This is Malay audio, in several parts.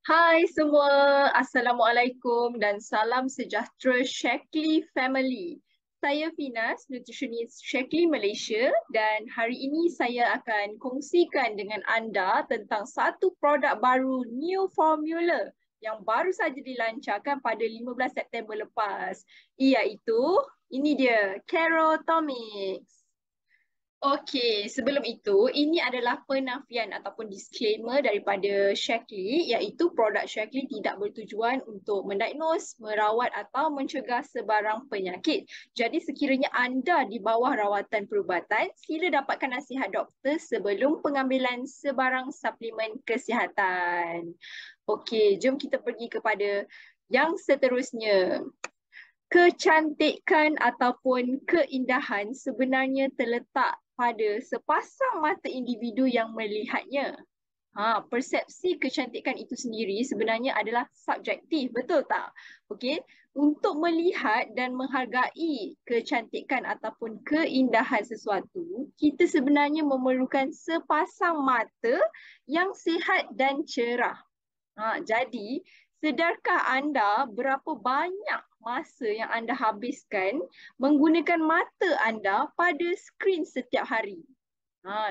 Hai semua, Assalamualaikum dan salam sejahtera Shaklee Family. Saya Finas, nutritionist Shaklee Malaysia dan hari ini saya akan kongsikan dengan anda tentang satu produk baru new formula yang baru saja dilancarkan pada 15 September lepas, iaitu ini dia, Carotomics. Okey, sebelum itu, ini adalah penafian ataupun disclaimer daripada Shaklee, iaitu produk Shaklee tidak bertujuan untuk mendiagnose, merawat atau mencegah sebarang penyakit. Jadi sekiranya anda di bawah rawatan perubatan, sila dapatkan nasihat doktor sebelum pengambilan sebarang suplemen kesihatan. Okey, jom kita pergi kepada yang seterusnya. Kecantikan ataupun keindahan sebenarnya terletak pada sepasang mata individu yang melihatnya. Persepsi kecantikan itu sendiri sebenarnya adalah subjektif, betul tak? Okey, untuk melihat dan menghargai kecantikan ataupun keindahan sesuatu, kita sebenarnya memerlukan sepasang mata yang sihat dan cerah. Jadi, sedarkah anda berapa banyak masa yang anda habiskan menggunakan mata anda pada skrin setiap hari?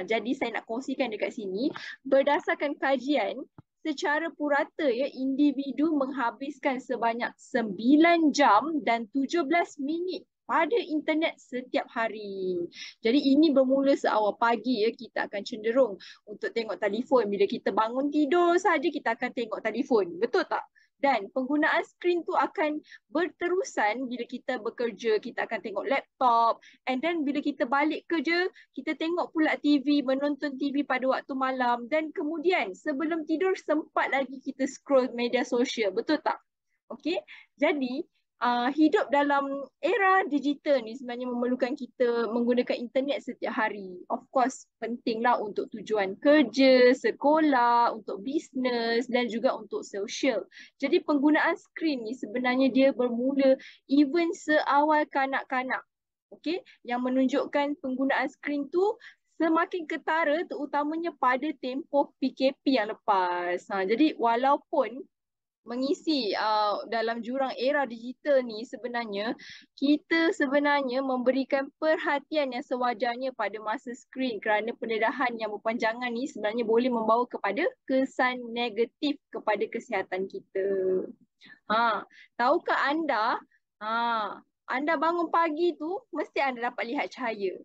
Jadi saya nak kongsikan dekat sini, berdasarkan kajian, secara purata ya, individu menghabiskan sebanyak 9 jam dan 17 minit pada internet setiap hari. Jadi ini bermula seawal pagi ya, kita akan cenderung untuk tengok telefon. Bila kita bangun tidur saja kita akan tengok telefon. Betul tak? Dan penggunaan skrin tu akan berterusan bila kita bekerja, kita akan tengok laptop. And then bila kita balik kerja, kita tengok pula TV, menonton TV pada waktu malam. Dan kemudian sebelum tidur sempat lagi kita scroll media sosial. Betul tak? Okey, jadi hidup dalam era digital ni sebenarnya memerlukan kita menggunakan internet setiap hari. Of course, pentinglah untuk tujuan kerja, sekolah, untuk bisnes dan juga untuk sosial. Jadi penggunaan skrin ni sebenarnya dia bermula even seawal kanak-kanak. Okey, yang menunjukkan penggunaan skrin tu semakin ketara terutamanya pada tempoh PKP yang lepas. Jadi walaupun mengisi dalam jurang era digital ni sebenarnya kita sebenarnya memberikan perhatian yang sewajarnya pada masa skrin kerana pendedahan yang berpanjangan ni sebenarnya boleh membawa kepada kesan negatif kepada kesihatan kita. Tahukah anda anda bangun pagi tu mesti anda dapat lihat cahaya.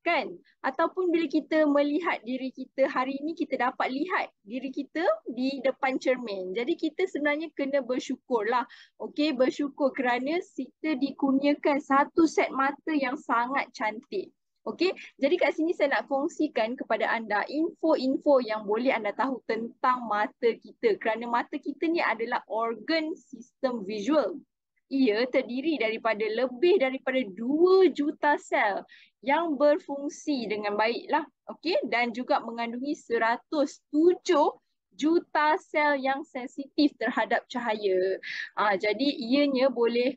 Kan? Ataupun bila kita melihat diri kita hari ini, kita dapat lihat diri kita di depan cermin. Jadi kita sebenarnya kena bersyukurlah. Okey, bersyukur kerana kita dikurniakan satu set mata yang sangat cantik. Okey, jadi kat sini saya nak kongsikan kepada anda info-info yang boleh anda tahu tentang mata kita. Kerana mata kita ni adalah organ sistem visual. Ia terdiri daripada lebih daripada 2 juta sel yang berfungsi dengan baiklah, okey, dan juga mengandungi 107 juta sel yang sensitif terhadap cahaya. Jadi ianya boleh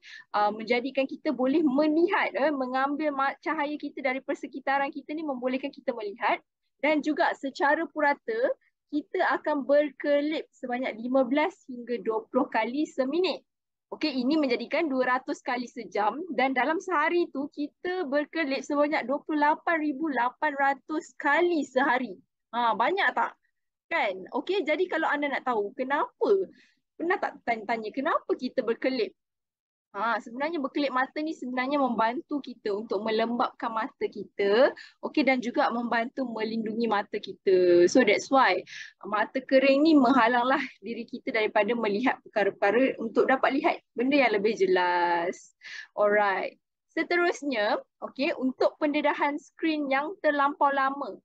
menjadikan kita boleh melihat, mengambil cahaya kita dari persekitaran kita ni membolehkan kita melihat dan juga secara purata kita akan berkelip sebanyak 15 hingga 20 kali seminit. Okey, ini menjadikan 200 kali sejam dan dalam sehari tu kita berkelip sebanyak 28,800 kali sehari. Banyak tak? Kan? Okey, jadi kalau anda nak tahu kenapa, pernah tak tanya kenapa kita berkelip? Sebenarnya berkelip mata ni sebenarnya membantu kita untuk melembabkan mata kita, okey, dan juga membantu melindungi mata kita. So that's why mata kering ni menghalanglah diri kita daripada melihat perkara-perkara untuk dapat lihat benda yang lebih jelas. Alright. Seterusnya, okey, untuk pendedahan skrin yang terlampau lama.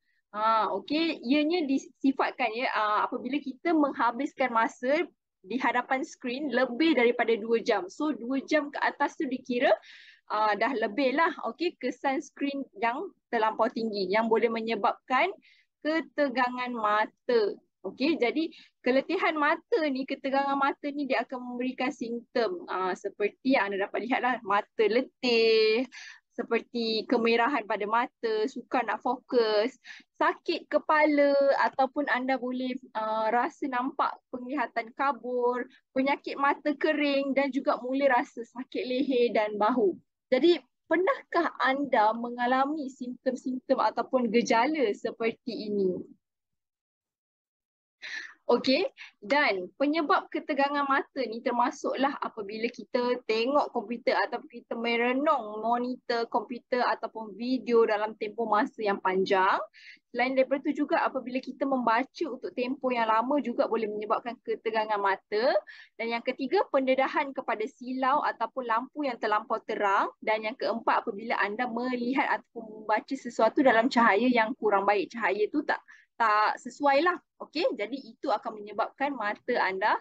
Okey, ianya disifatkan ya apabila kita menghabiskan masa di hadapan skrin lebih daripada 2 jam. So 2 jam ke atas tu dikira dah lebih lah, okey, kesan skrin yang terlampau tinggi yang boleh menyebabkan ketegangan mata. Okey, jadi keletihan mata ni, ketegangan mata ni dia akan memberikan simptom seperti yang anda dapat lihat lah, mata letih, seperti kemerahan pada mata, sukar nak fokus, sakit kepala ataupun anda boleh rasa nampak penglihatan kabur, penyakit mata kering dan juga mula rasa sakit leher dan bahu. Jadi pernahkah anda mengalami simptom-simptom ataupun gejala seperti ini? Okey, dan penyebab ketegangan mata ni termasuklah apabila kita tengok komputer ataupun kita merenung monitor komputer ataupun video dalam tempoh masa yang panjang. Selain daripada itu juga apabila kita membaca untuk tempoh yang lama juga boleh menyebabkan ketegangan mata. Dan yang ketiga, pendedahan kepada silau ataupun lampu yang terlampau terang. Dan yang keempat, apabila anda melihat ataupun membaca sesuatu dalam cahaya yang kurang baik. Cahaya tu tak sesuai lah. Okey, jadi itu akan menyebabkan mata anda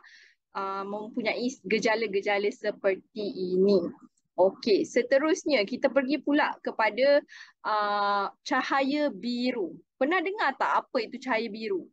mempunyai gejala-gejala seperti ini. Okey, seterusnya kita pergi pula kepada cahaya biru. Pernah dengar tak apa itu cahaya biru?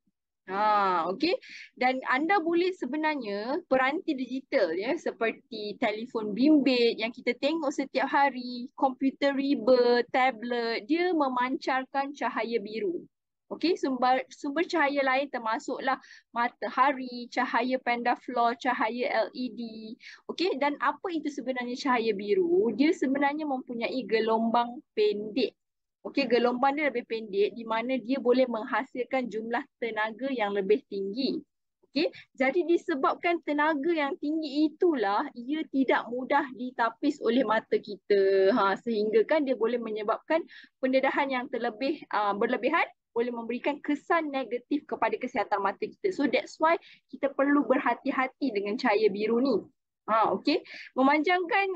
Okey. Dan anda boleh sebenarnya peranti digital ya seperti telefon bimbit yang kita tengok setiap hari, komputer riba, tablet, dia memancarkan cahaya biru. Okey, sumber cahaya lain termasuklah matahari, cahaya pendaflor, cahaya LED. Okey, dan apa itu sebenarnya cahaya biru? Dia sebenarnya mempunyai gelombang pendek. Okey, gelombang dia lebih pendek di mana dia boleh menghasilkan jumlah tenaga yang lebih tinggi. Okey, jadi disebabkan tenaga yang tinggi itulah ia tidak mudah ditapis oleh mata kita. Sehingga kan dia boleh menyebabkan pendedahan yang berlebihan, boleh memberikan kesan negatif kepada kesihatan mata kita. So that's why kita perlu berhati-hati dengan cahaya biru ni. Okey. Memanjangkan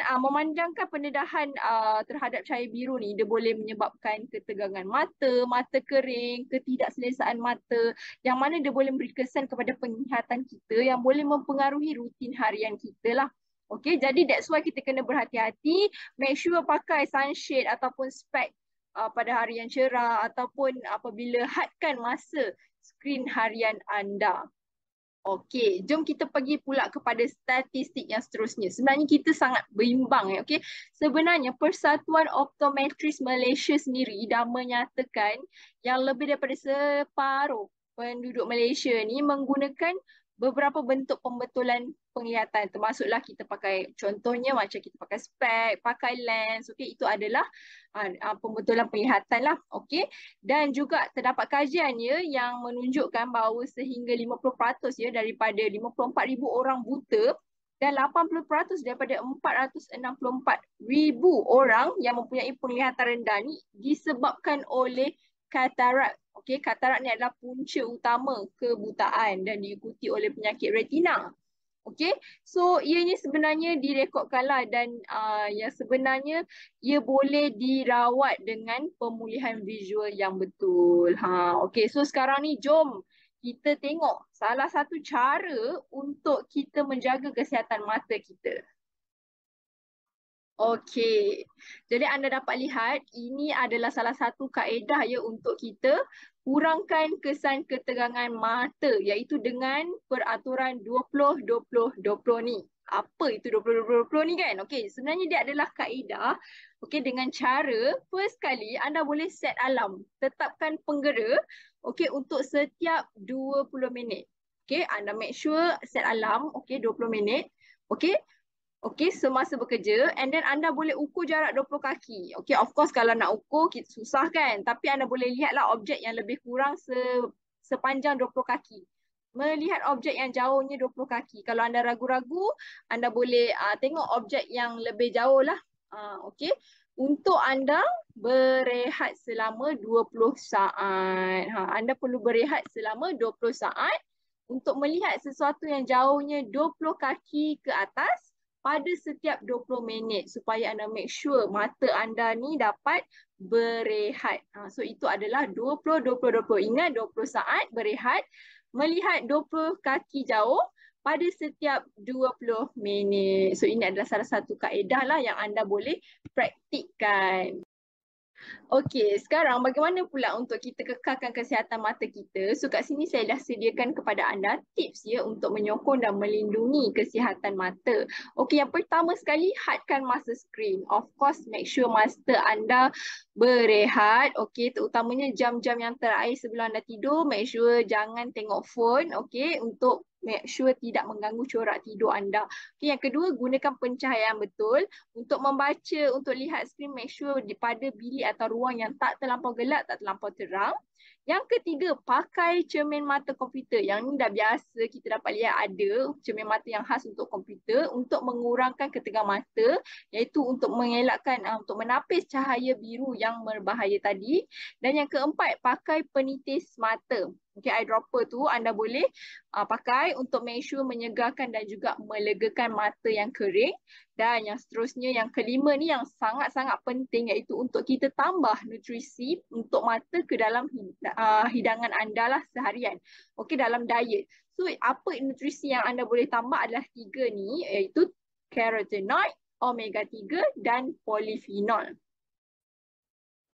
pendedahan terhadap cahaya biru ni, dia boleh menyebabkan ketegangan mata, mata kering, ketidakselesaan mata, yang mana dia boleh memberi kesan kepada penglihatan kita yang boleh mempengaruhi rutin harian kita lah. Okey, jadi that's why kita kena berhati-hati, make sure pakai sunshade ataupun spek pada hari yang cerah ataupun apabila hadkan masa skrin harian anda. Okey, jom kita pergi pula kepada statistik yang seterusnya. Sebenarnya kita sangat berimbang ya, okey. Sebenarnya Persatuan Optometris Malaysia sendiri dah menyatakan yang lebih daripada separuh penduduk Malaysia ni menggunakan beberapa bentuk pembetulan penglihatan, termasuklah kita pakai, contohnya macam kita pakai spek, pakai lens, okey, itu adalah pembetulan penglihatan lah, okey. Dan juga terdapat kajiannya yang menunjukkan bahawa sehingga 50% ya daripada 54,000 orang buta dan 80% daripada 464,000 orang yang mempunyai penglihatan rendah ni disebabkan oleh katarak. Okey, katarak ni adalah punca utama kebutaan dan diikuti oleh penyakit retina. Okey, so ianya sebenarnya direkodkanlah dan yang sebenarnya ia boleh dirawat dengan pemulihan visual yang betul. Okey, so sekarang ni jom kita tengok salah satu cara untuk kita menjaga kesihatan mata kita. Okey, jadi anda dapat lihat ini adalah salah satu kaedah ya untuk kita kurangkan kesan ketegangan mata, iaitu dengan peraturan 20-20-20 ni. Apa itu 20-20-20 ni kan? Okey, sebenarnya dia adalah kaedah dengan cara first kali anda boleh set alarm, tetapkan penggera untuk setiap 20 minit. Okey, anda make sure set alarm 20 minit. Okey, semasa bekerja, and then anda boleh ukur jarak 20 kaki. Okey, of course kalau nak ukur kita susah kan, tapi anda boleh lihatlah objek yang lebih kurang sepanjang 20 kaki. Melihat objek yang jauhnya 20 kaki. Kalau anda ragu-ragu, anda boleh tengok objek yang lebih jauh lah. Okey, untuk anda berehat selama 20 saat. Anda perlu berehat selama 20 saat untuk melihat sesuatu yang jauhnya 20 kaki ke atas pada setiap 20 minit supaya anda make sure mata anda ni dapat berehat. So itu adalah 20-20-20. Ingat 20 saat berehat, melihat 20 kaki jauh pada setiap 20 minit. So ini adalah salah satu kaedah lah yang anda boleh praktikkan. Okey, sekarang bagaimana pula untuk kita kekalkan kesihatan mata kita? So kat sini saya dah sediakan kepada anda tips ya untuk menyokong dan melindungi kesihatan mata. Okey, yang pertama sekali, hadkan masa skrin. Of course, make sure mata anda berehat. Okey, terutamanya jam-jam yang terakhir sebelum anda tidur, make sure jangan tengok phone. Okey, untuk make sure tidak mengganggu corak tidur anda. Okey, yang kedua, gunakan pencahayaan betul. Untuk membaca, untuk lihat skrin, make sure pada bilik atau ruang yang tak terlampau gelap, tak terlampau terang. Yang ketiga, pakai cermin mata komputer. Yang ni dah biasa kita dapat lihat ada cermin mata yang khas untuk komputer untuk mengurangkan ketegangan mata, iaitu untuk mengelakkan, untuk menapis cahaya biru yang berbahaya tadi. Dan yang keempat, pakai penitis mata. Okay, eyedropper tu anda boleh pakai untuk make sure menyegarkan dan juga melegakan mata yang kering. Dan yang seterusnya, yang kelima ni yang sangat-sangat penting, iaitu untuk kita tambah nutrisi untuk mata ke dalam hidangan anda lah seharian. Okey, dalam diet. So apa nutrisi yang anda boleh tambah adalah 3 ni, iaitu carotenoid, omega 3 dan polyphenol.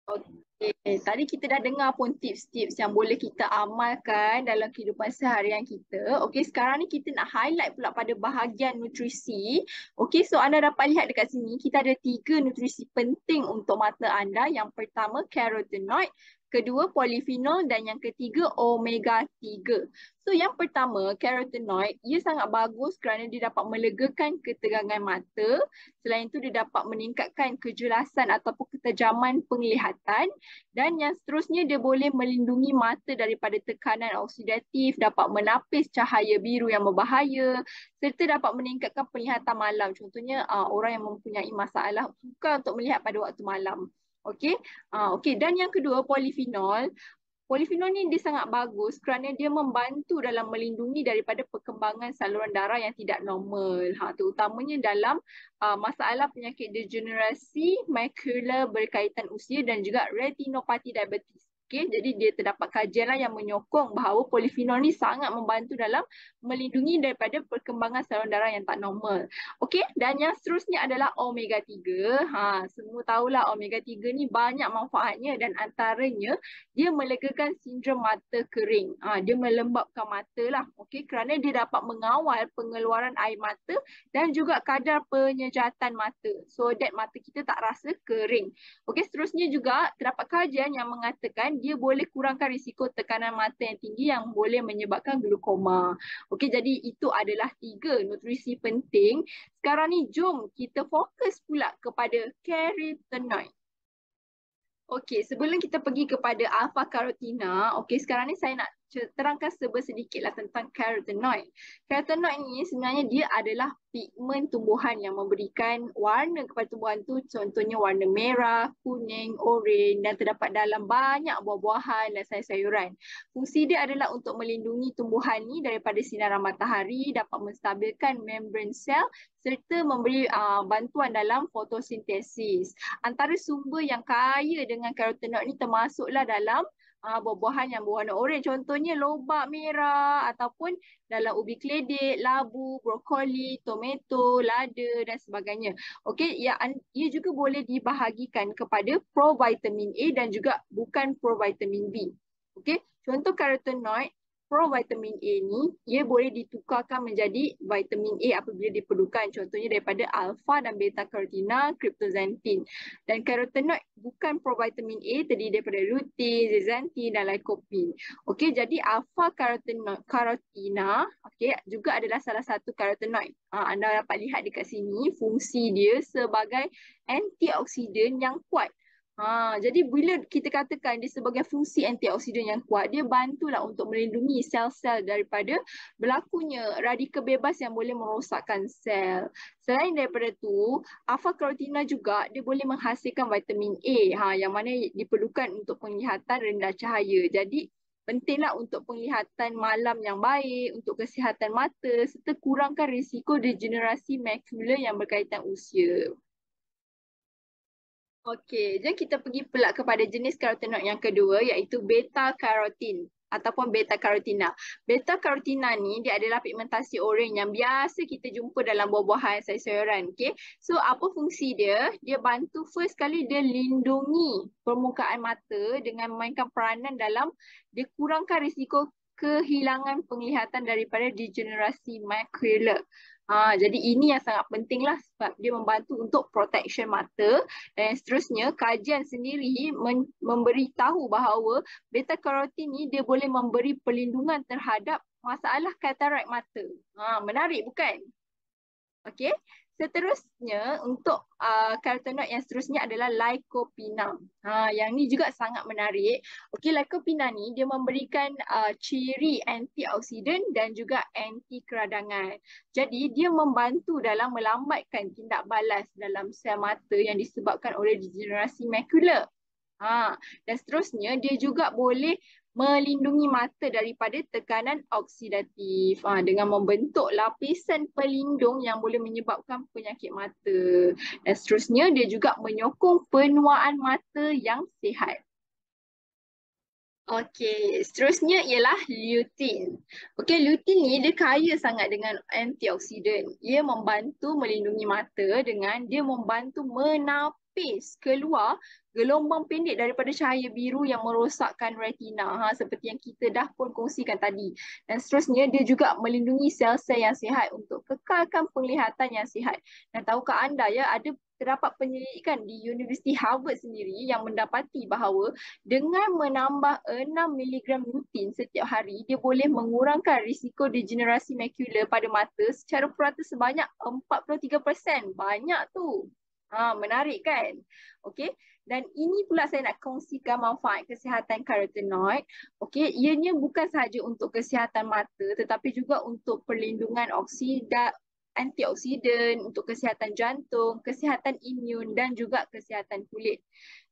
Okay. Tadi kita dah dengar pun tips-tips yang boleh kita amalkan dalam kehidupan seharian kita. Okey, sekarang ni kita nak highlight pula pada bahagian nutrisi. Okey, so anda dapat lihat dekat sini, kita ada 3 nutrisi penting untuk mata anda. Yang pertama, carotenoid. Kedua, polyphenol. Dan yang ketiga, omega 3. So yang pertama, carotenoid, ia sangat bagus kerana dia dapat melegakan ketegangan mata. Selain itu, dia dapat meningkatkan kejelasan ataupun ketajaman penglihatan. Dan yang seterusnya, dia boleh melindungi mata daripada tekanan oksidatif, dapat menapis cahaya biru yang berbahaya, serta dapat meningkatkan penglihatan malam. Contohnya, orang yang mempunyai masalah suka untuk melihat pada waktu malam. Okey, dan yang kedua, polyphenol. Polyphenol ni dia sangat bagus kerana dia membantu dalam melindungi daripada perkembangan saluran darah yang tidak normal. Terutamanya dalam masalah penyakit degenerasi makular berkaitan usia dan juga retinopati diabetes. Okay, jadi dia terdapat kajian yang menyokong bahawa polyphenol ni sangat membantu dalam melindungi daripada perkembangan saluran darah yang tak normal. Okey, dan yang seterusnya adalah omega 3. Semua tahulah omega 3 ni banyak manfaatnya dan antaranya dia melegakan sindrom mata kering. Dia melembabkan mata lah. Okey, kerana dia dapat mengawal pengeluaran air mata dan juga kadar penyejatan mata. So that mata kita tak rasa kering. Okey, seterusnya juga terdapat kajian yang mengatakan dia boleh kurangkan risiko tekanan mata yang tinggi yang boleh menyebabkan glaukoma. Okey, jadi itu adalah 3 nutrisi penting. Sekarang ni jom kita fokus pula kepada carotenoid. Okey, sebelum kita pergi kepada alpha carotina, okey, sekarang ni saya nak terangkan sedikitlah tentang carotenoid. Carotenoid ni sebenarnya dia adalah pigmen tumbuhan yang memberikan warna kepada tumbuhan tu, contohnya warna merah, kuning, oranye dan terdapat dalam banyak buah-buahan dan sayur-sayuran. Fungsi dia adalah untuk melindungi tumbuhan ni daripada sinaran matahari, dapat menstabilkan membran sel serta memberi bantuan dalam fotosintesis. Antara sumber yang kaya dengan carotenoid ni termasuklah dalam buah-buahan yang berwarna oranye, contohnya lobak merah ataupun dalam ubi keledek, labu, brokoli, tomato, lada dan sebagainya. Okey, ia juga boleh dibahagikan kepada provitamin A dan juga bukan provitamin B. Okey, contoh carotenoid provitamin A ni, ia boleh ditukarkan menjadi vitamin A apabila diperlukan. Contohnya daripada alpha dan beta carotina, cryptozanthine. Dan carotenoid bukan provitamin A, terdiri daripada lutein, zeaxanthin dan lycopene. Okey, jadi alpha carotina juga adalah salah satu carotenoid. Anda dapat lihat dekat sini fungsi dia sebagai antioksidan yang kuat. Jadi bila kita katakan dia sebagai fungsi antioksidan yang kuat, dia bantulah untuk melindungi sel-sel daripada berlakunya radikal bebas yang boleh merosakkan sel. Selain daripada tu, alpha carotina juga dia boleh menghasilkan vitamin A, yang mana diperlukan untuk penglihatan rendah cahaya. Jadi pentinglah untuk penglihatan malam yang baik, untuk kesihatan mata serta kurangkan risiko degenerasi makular yang berkaitan usia. Okey, jom kita pergi pula kepada jenis carotenoid yang kedua, iaitu beta carotene. ataupun beta karotina. Beta karotina ni dia adalah pigmentasi oranye yang biasa kita jumpa dalam buah-buahan, sayur-sayuran. Okay? So apa fungsi dia? Dia bantu first kali dia lindungi permukaan mata dengan memainkan peranan dalam dia kurangkan risiko kehilangan penglihatan daripada degenerasi makular. Jadi ini yang sangat penting lah sebab dia membantu untuk protection mata. Dan seterusnya kajian sendiri memberitahu bahawa beta karotin ni dia boleh memberi perlindungan terhadap masalah katarak mata. Menarik bukan? Okey. Seterusnya untuk karotenoid yang seterusnya adalah lycopene. Yang ni juga sangat menarik. Okey, lycopene ni dia memberikan ciri antioksidan dan juga anti keradangan. Jadi dia membantu dalam melambatkan tindak balas dalam sel mata yang disebabkan oleh degenerasi makular. Dan seterusnya dia juga boleh melindungi mata daripada tekanan oksidatif dengan membentuk lapisan pelindung yang boleh menyebabkan penyakit mata. Dan seterusnya dia juga menyokong penuaan mata yang sihat. Okey, seterusnya ialah lutein. Okey, lutein ni dia kaya sangat dengan antioksidan. Ia membantu melindungi mata dengan dia membantu menapis keluar gelombang pendek daripada cahaya biru yang merosakkan retina, seperti yang kita dah pun kongsikan tadi. Dan seterusnya dia juga melindungi sel-sel yang sihat untuk kekalkan penglihatan yang sihat. Dan tahukah anda ya, terdapat penyelidikan di Universiti Harvard sendiri yang mendapati bahawa dengan menambah 6 mg lutein setiap hari, dia boleh mengurangkan risiko degenerasi makular pada mata secara purata sebanyak 43%. Banyak tu. Menarik kan? Okey. Dan ini pula saya nak kongsikan manfaat kesihatan karotenoid. Okey, ianya bukan sahaja untuk kesihatan mata tetapi juga untuk perlindungan antioksidan, untuk kesihatan jantung, kesihatan imun dan juga kesihatan kulit.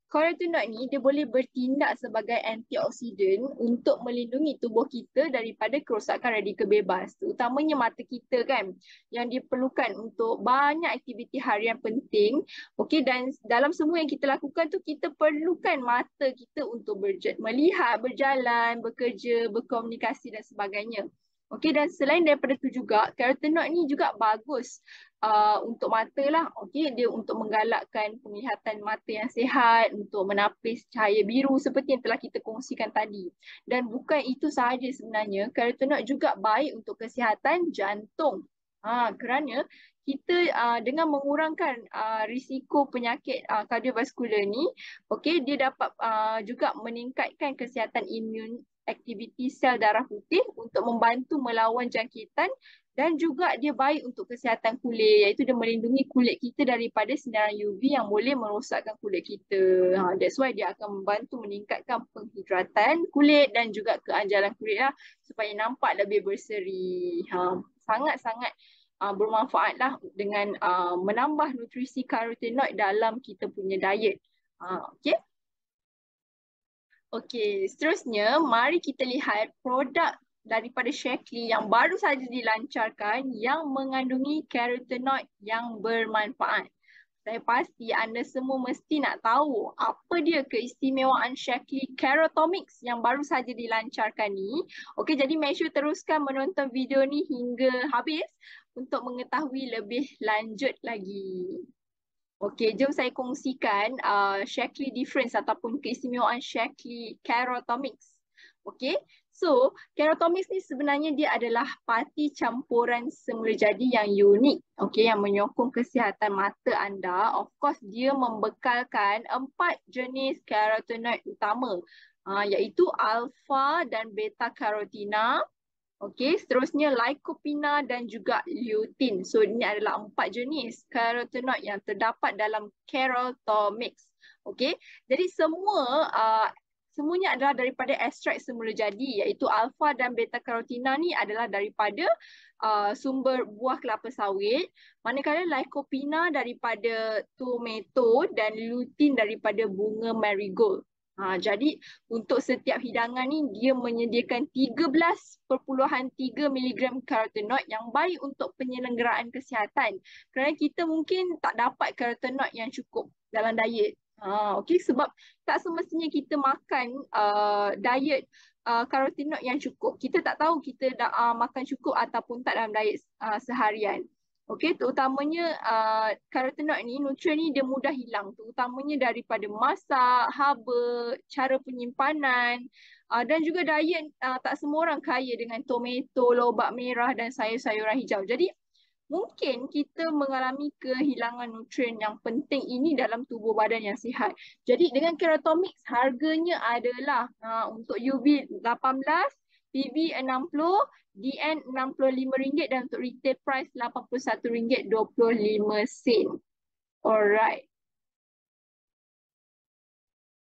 Karotenoid ni dia boleh bertindak sebagai antioksidan untuk melindungi tubuh kita daripada kerosakan radikal bebas, terutamanya mata kita kan, yang diperlukan untuk banyak aktiviti harian penting. Okey, dan dalam semua yang kita lakukan tu kita perlukan mata kita untuk melihat, berjalan, bekerja, berkomunikasi dan sebagainya. Okey, dan selain daripada tu juga karotenoid ni juga bagus untuk mata lah. Okey, dia untuk menggalakkan penglihatan mata yang sihat, untuk menapis cahaya biru seperti yang telah kita kongsikan tadi. Dan bukan itu sahaja sebenarnya, karotenoid juga baik untuk kesihatan jantung. Kerana kita dengan mengurangkan risiko penyakit kardiovaskular ni, okey, dia dapat juga meningkatkan kesihatan imun, aktiviti sel darah putih untuk membantu melawan jangkitan, dan juga dia baik untuk kesihatan kulit, iaitu dia melindungi kulit kita daripada sinaran UV yang boleh merosakkan kulit kita. That's why dia akan membantu meningkatkan penghidratan kulit dan juga keanjalan kulit lah, supaya nampak lebih berseri. Sangat-sangat bermanfaat lah dengan menambah nutrisi karotenoid dalam kita punya diet. Okay. Okey, seterusnya mari kita lihat produk daripada Shaklee yang baru saja dilancarkan yang mengandungi karotenoid yang bermanfaat. Saya pasti anda semua mesti nak tahu apa dia keistimewaan Shaklee Kerotomix yang baru saja dilancarkan ni. Okey, jadi make sure teruskan menonton video ni hingga habis untuk mengetahui lebih lanjut lagi. Okey, jom saya kongsikan Shaklee difference ataupun keistimewaan Shaklee Kerotomix. Okey, so Kerotomix ni sebenarnya dia adalah parti campuran semula jadi yang unik, okey, yang menyokong kesihatan mata anda. Of course, dia membekalkan 4 jenis karotenoid utama, iaitu alpha dan beta karotina. Okey, seterusnya lycopene dan juga lutein. So ini adalah 4 jenis karotenoid yang terdapat dalam Kerotomix. Okey, jadi semuanya adalah daripada ekstrak semula jadi, iaitu alpha dan beta karotina ni adalah daripada sumber buah kelapa sawit, manakala lycopene daripada tomato dan lutein daripada bunga marigold. Jadi untuk setiap hidangan ni dia menyediakan 13.3 mg karotenoid yang baik untuk penyelenggaraan kesihatan. Kerana kita mungkin tak dapat karotenoid yang cukup dalam diet. Okey, sebab tak semestinya kita makan diet karotenoid yang cukup. Kita tak tahu kita dah makan cukup ataupun tak dalam diet seharian. Okey, terutamanya karotenoid ni, nutrien ni dia mudah hilang, terutamanya daripada masak, haba, cara penyimpanan dan juga diet tak semua orang kaya dengan tomato, lobak merah dan sayur-sayuran hijau. Jadi mungkin kita mengalami kehilangan nutrien yang penting ini dalam tubuh badan yang sihat. Jadi dengan Keratomix harganya adalah untuk UV 18, PB 60, DN RM65 dan untuk retail price RM81.25. Alright.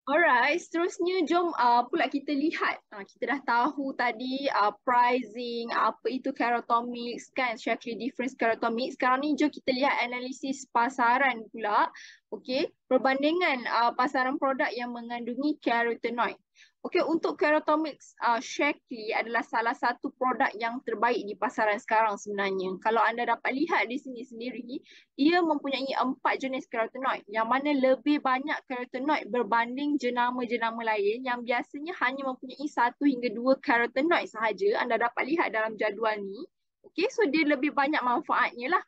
Alright, seterusnya jom pula kita lihat. Kita dah tahu tadi pricing, apa itu Keratomix kan, Shaklee difference Keratomix. Sekarang ni jom kita lihat analisis pasaran pula. Okey, perbandingan pasaran produk yang mengandungi carotenoid. Okey, untuk Keratomix, Shaklee adalah salah satu produk yang terbaik di pasaran sekarang sebenarnya. Kalau anda dapat lihat di sini sendiri, ia mempunyai 4 jenis carotenoid yang mana lebih banyak carotenoid berbanding jenama-jenama lain yang biasanya hanya mempunyai 1 hingga 2 carotenoid sahaja. Anda dapat lihat dalam jadual ni. Okey, so dia lebih banyak manfaatnya lah.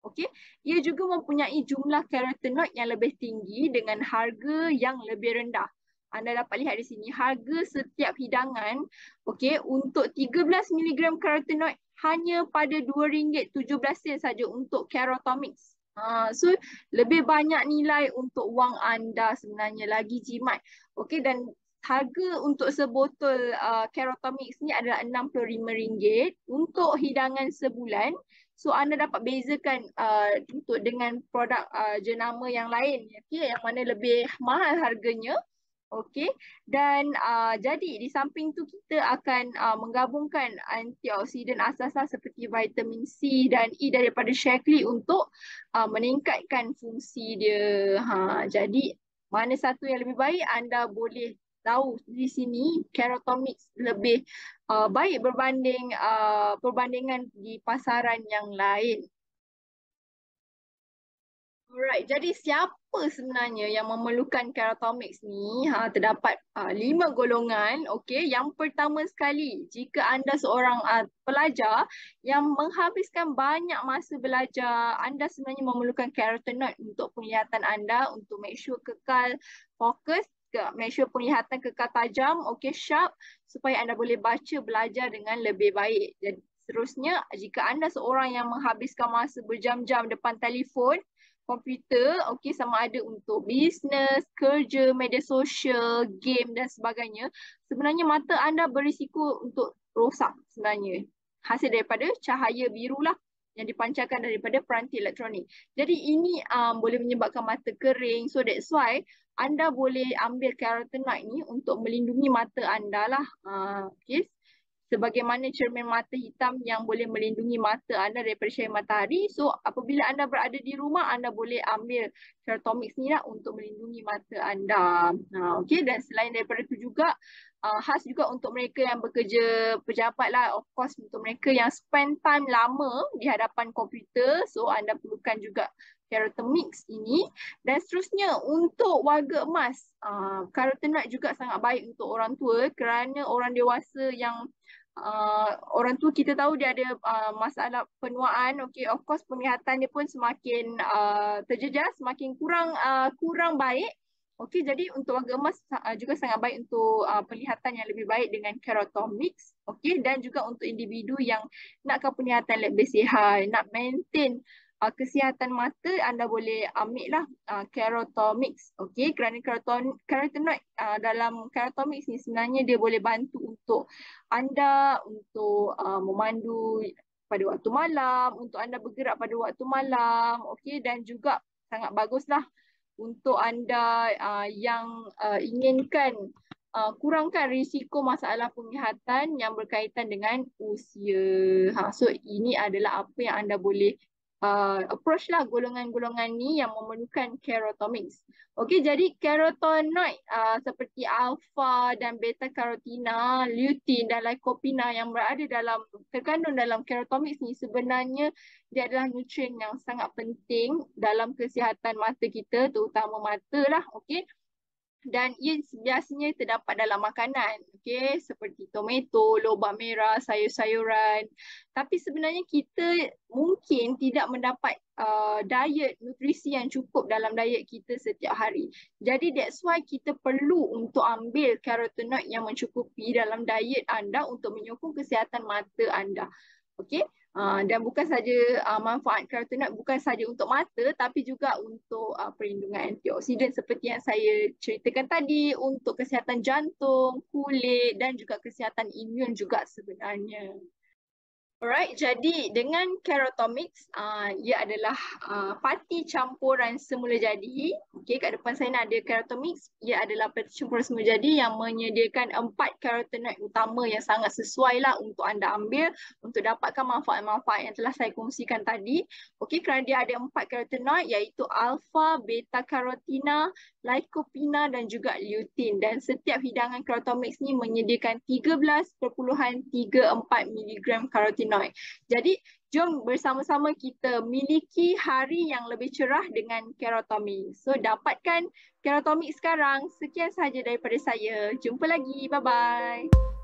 Okey, ia juga mempunyai jumlah carotenoid yang lebih tinggi dengan harga yang lebih rendah. Anda dapat lihat di sini harga setiap hidangan, okey, untuk 13 miligram carotenoid hanya pada RM2.17 saja untuk Keratomix. So lebih banyak nilai untuk wang anda sebenarnya, lagi jimat. Okey, dan harga untuk sebotol Keratomix ni adalah RM65 untuk hidangan sebulan. So anda dapat bezakan untuk dengan produk jenama yang lain, okay, yang mana lebih mahal harganya. Okey, dan jadi di samping tu kita akan menggabungkan antioksidan asas seperti vitamin C dan E daripada Shaklee untuk meningkatkan fungsi dia. Jadi mana satu yang lebih baik anda boleh tahu di sini. Keratomix lebih baik berbanding perbandingan di pasaran yang lain. Alright, jadi siapa sebenarnya yang memerlukan Keratomix ni? Terdapat 5 golongan. Okey, yang pertama sekali, jika anda seorang pelajar yang menghabiskan banyak masa belajar, anda sebenarnya memerlukan carotenoid untuk penglihatan anda, untuk make sure kekal fokus, make sure penglihatan kekal tajam, okey, sharp, supaya anda boleh baca, belajar dengan lebih baik. Jadi seterusnya, jika anda seorang yang menghabiskan masa berjam-jam depan telefon, komputer, okey, sama ada untuk bisnes, kerja, media sosial, game dan sebagainya, sebenarnya mata anda berisiko untuk rosak sebenarnya. Hasil daripada cahaya biru lah yang dipancarkan daripada peranti elektronik. Jadi ini boleh menyebabkan mata kering. So that's why anda boleh ambil carotenoid ni untuk melindungi mata anda lah. Okay. Sebagaimana cermin mata hitam yang boleh melindungi mata anda daripada cahaya matahari. So apabila anda berada di rumah, anda boleh ambil Keratomix ni lah untuk melindungi mata anda. Okay, dan selain daripada itu juga khas juga untuk mereka yang bekerja pejabat lah. Of course untuk mereka yang spend time lama di hadapan komputer. So anda perlukan juga Keratomix ini. Dan seterusnya untuk warga emas, carotenoid juga sangat baik untuk orang tua kerana orang dewasa yang orang tua kita tahu dia ada masalah penuaan. Okay, of course penglihatan dia pun semakin terjejas, semakin kurang baik. Okay, jadi untuk warga emas juga sangat baik untuk penglihatan yang lebih baik dengan Keratomix. Okay, dan juga untuk individu yang nakkan penglihatan lebih sihat, nak maintain kesihatan mata, anda boleh ambil lah Keratomix. Okay, kerana carotenoid dalam Keratomix ni sebenarnya dia boleh bantu untuk anda untuk memandu pada waktu malam, untuk anda bergerak pada waktu malam, okey, dan juga sangat baguslah untuk anda yang inginkan kurangkan risiko masalah penglihatan yang berkaitan dengan usia. So ini adalah apa yang anda boleh approach lah golongan-golongan ni yang memerlukan Keratomix. Okey, jadi carotenoid seperti alpha dan beta carotina, lutein dan lycopene yang terkandung dalam Keratomix ni sebenarnya dia adalah nutrien yang sangat penting dalam kesihatan mata kita, terutama mata lah. Okey. dan ia biasanya terdapat dalam makanan, okey, seperti tomato, lobak merah, sayur-sayuran. Tapi sebenarnya kita mungkin tidak mendapat diet nutrisi yang cukup dalam diet kita setiap hari. Jadi that's why kita perlu untuk ambil karotenoid yang mencukupi dalam diet anda untuk menyokong kesihatan mata anda. Okey. Dan bukan saja manfaat karotenoid bukan saja untuk mata tapi juga untuk perlindungan antioksidan seperti yang saya ceritakan tadi, untuk kesihatan jantung, kulit dan juga kesihatan imun juga sebenarnya. Alright, jadi dengan Kerotomix, ia adalah parti campuran semula jadi. Okey, kat depan saya ni ada Kerotomix. Ia adalah parti campuran semula jadi yang menyediakan 4 karotenoid utama yang sangat sesuai lah untuk anda ambil untuk dapatkan manfaat-manfaat yang telah saya kongsikan tadi. Okey, kerana dia ada 4 karotenoid iaitu alpha, beta karotina, lycopene dan juga lutein. Dan setiap hidangan Kerotomix ni menyediakan 13.34 mg karotenoid. Jadi, jom bersama-sama kita miliki hari yang lebih cerah dengan Kerotomix. So, dapatkan Kerotomix sekarang. Sekian sahaja daripada saya. Jumpa lagi. Bye-bye.